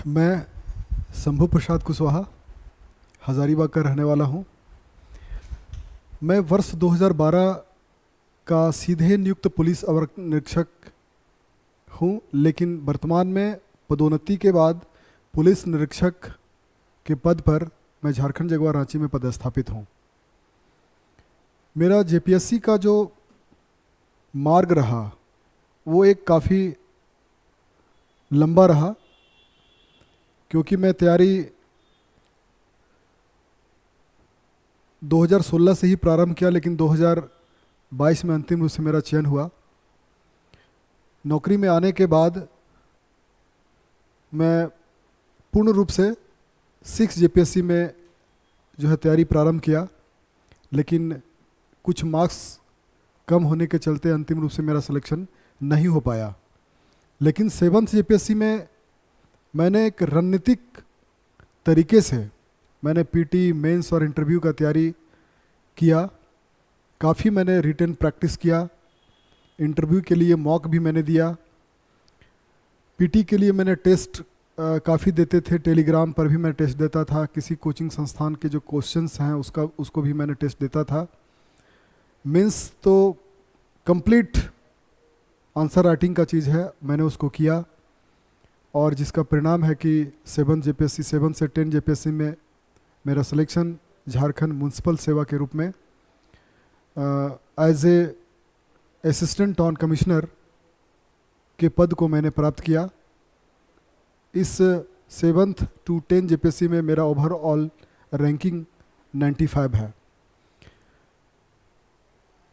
मैं शंभू प्रसाद कुशवाहा हज़ारीबाग का रहने वाला हूँ। मैं वर्ष 2012 का सीधे नियुक्त पुलिस अवर निरीक्षक हूँ, लेकिन वर्तमान में पदोन्नति के बाद पुलिस निरीक्षक के पद पर मैं झारखंड जगुआर रांची में पदस्थापित हूँ। मेरा जेपीएससी का जो मार्ग रहा वो एक काफ़ी लंबा रहा, क्योंकि मैं तैयारी 2016 से ही प्रारंभ किया, लेकिन 2022 में अंतिम रूप से मेरा चयन हुआ। नौकरी में आने के बाद मैं पूर्ण रूप से 6 जेपीएससी में जो है तैयारी प्रारंभ किया, लेकिन कुछ मार्क्स कम होने के चलते अंतिम रूप से मेरा सिलेक्शन नहीं हो पाया। लेकिन 7th जेपीएससी में मैंने एक रणनीतिक तरीके से मैंने पीटी, मेंस और इंटरव्यू का तैयारी किया। काफ़ी मैंने रिटन प्रैक्टिस किया, इंटरव्यू के लिए मॉक भी मैंने दिया, पीटी के लिए मैंने टेस्ट काफ़ी देते थे, टेलीग्राम पर भी मैं टेस्ट देता था, किसी कोचिंग संस्थान के जो क्वेश्चंस हैं उसको भी मैंने टेस्ट देता था। मेंस तो कंप्लीट आंसर राइटिंग का चीज़ है, मैंने उसको किया, और जिसका परिणाम है कि 7 जेपीएससी 7 से 10 जेपीएससी में मेरा सिलेक्शन झारखंड म्यूनसिपल सेवा के रूप में as a assistant town commissioner के पद को मैंने प्राप्त किया। इस 7th to 10 जेपीएससी में मेरा ओवरऑल रैंकिंग 95 है।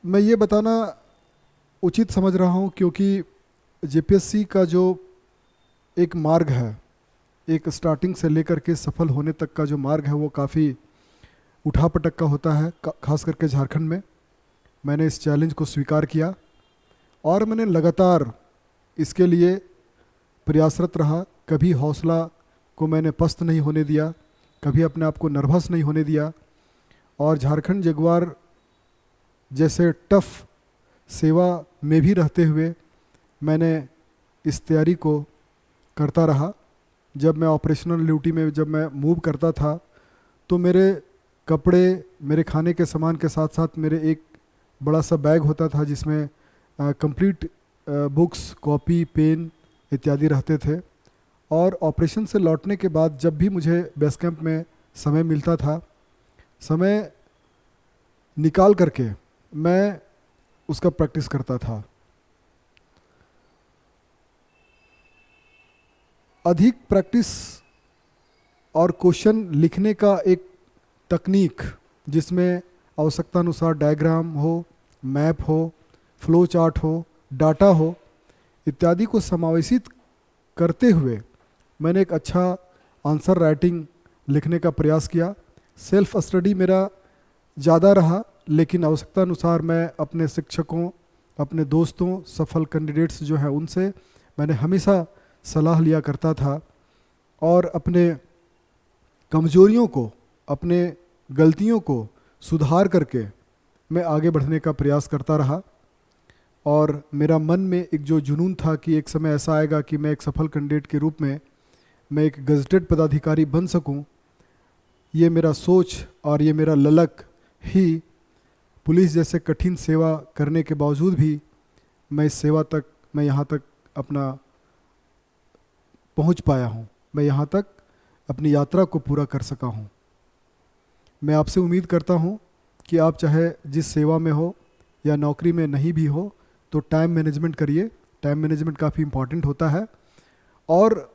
मैं ये बताना उचित समझ रहा हूँ, क्योंकि जेपीएससी का जो एक मार्ग है, एक स्टार्टिंग से लेकर के सफल होने तक का जो मार्ग है वो काफ़ी उठापटक का होता है, खास करके झारखंड में। मैंने इस चैलेंज को स्वीकार किया और मैंने लगातार इसके लिए प्रयासरत रहा। कभी हौसला को मैंने पस्त नहीं होने दिया, कभी अपने आप को नर्वस नहीं होने दिया, और झारखंड जगुआर जैसे टफ सेवा में भी रहते हुए मैंने इस तैयारी को करता रहा। जब मैं ऑपरेशनल ड्यूटी में जब मैं मूव करता था तो मेरे कपड़े, मेरे खाने के सामान के साथ साथ मेरे एक बड़ा सा बैग होता था जिसमें कंप्लीट बुक्स, कॉपी, पेन इत्यादि रहते थे। और ऑपरेशन से लौटने के बाद जब भी मुझे बेस कैंप में समय मिलता था, समय निकाल करके मैं उसका प्रैक्टिस करता था। अधिक प्रैक्टिस और क्वेश्चन लिखने का एक तकनीक, जिसमें आवश्यकता अनुसार डायग्राम हो, मैप हो, फ्लो चार्ट हो, डाटा हो, इत्यादि को समावेशित करते हुए मैंने एक अच्छा आंसर राइटिंग लिखने का प्रयास किया। सेल्फ स्टडी मेरा ज़्यादा रहा, लेकिन आवश्यकता अनुसार मैं अपने शिक्षकों, अपने दोस्तों, सफल कैंडिडेट्स जो हैं उनसे मैंने हमेशा सलाह लिया करता था, और अपने कमजोरियों को, अपने गलतियों को सुधार करके मैं आगे बढ़ने का प्रयास करता रहा। और मेरा मन में एक जो जुनून था कि एक समय ऐसा आएगा कि मैं एक सफल कैंडिडेट के रूप में मैं एक गजटेड पदाधिकारी बन सकूं, ये मेरा सोच और ये मेरा ललक ही पुलिस जैसे कठिन सेवा करने के बावजूद भी मैं इस सेवा तक, मैं यहाँ तक अपना पहुँच पाया हूँ, मैं यहाँ तक अपनी यात्रा को पूरा कर सका हूँ। मैं आपसे उम्मीद करता हूँ कि आप चाहे जिस सेवा में हो या नौकरी में नहीं भी हो, तो टाइम मैनेजमेंट करिए। टाइम मैनेजमेंट काफ़ी इम्पॉर्टेंट होता है, और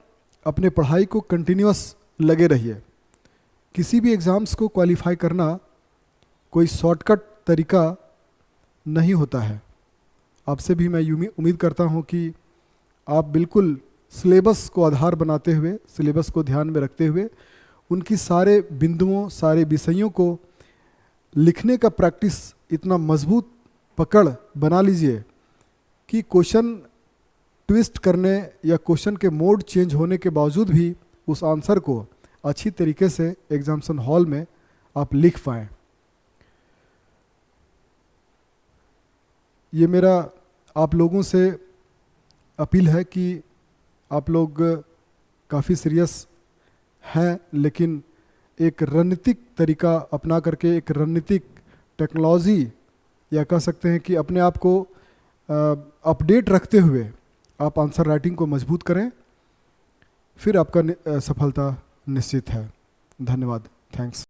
अपने पढ़ाई को कंटिन्यूअस लगे रहिए। किसी भी एग्ज़ाम्स को क्वालिफाई करना कोई शॉर्टकट तरीका नहीं होता है। आपसे भी मैं उम्मीद करता हूँ कि आप बिल्कुल सिलेबस को आधार बनाते हुए, सिलेबस को ध्यान में रखते हुए उनकी सारे बिंदुओं, सारे विषयों को लिखने का प्रैक्टिस इतना मजबूत पकड़ बना लीजिए कि क्वेश्चन ट्विस्ट करने या क्वेश्चन के मोड चेंज होने के बावजूद भी उस आंसर को अच्छी तरीके से एग्जामिनेशन हॉल में आप लिख पाएँ। ये मेरा आप लोगों से अपील है कि आप लोग काफ़ी सीरियस है, लेकिन एक रणनीतिक तरीका अपना करके, एक रणनीतिक टेक्नोलॉजी या कह सकते हैं कि अपने आप को अपडेट रखते हुए आप आंसर राइटिंग को मजबूत करें, फिर आपका सफलता निश्चित है। धन्यवाद। थैंक्स।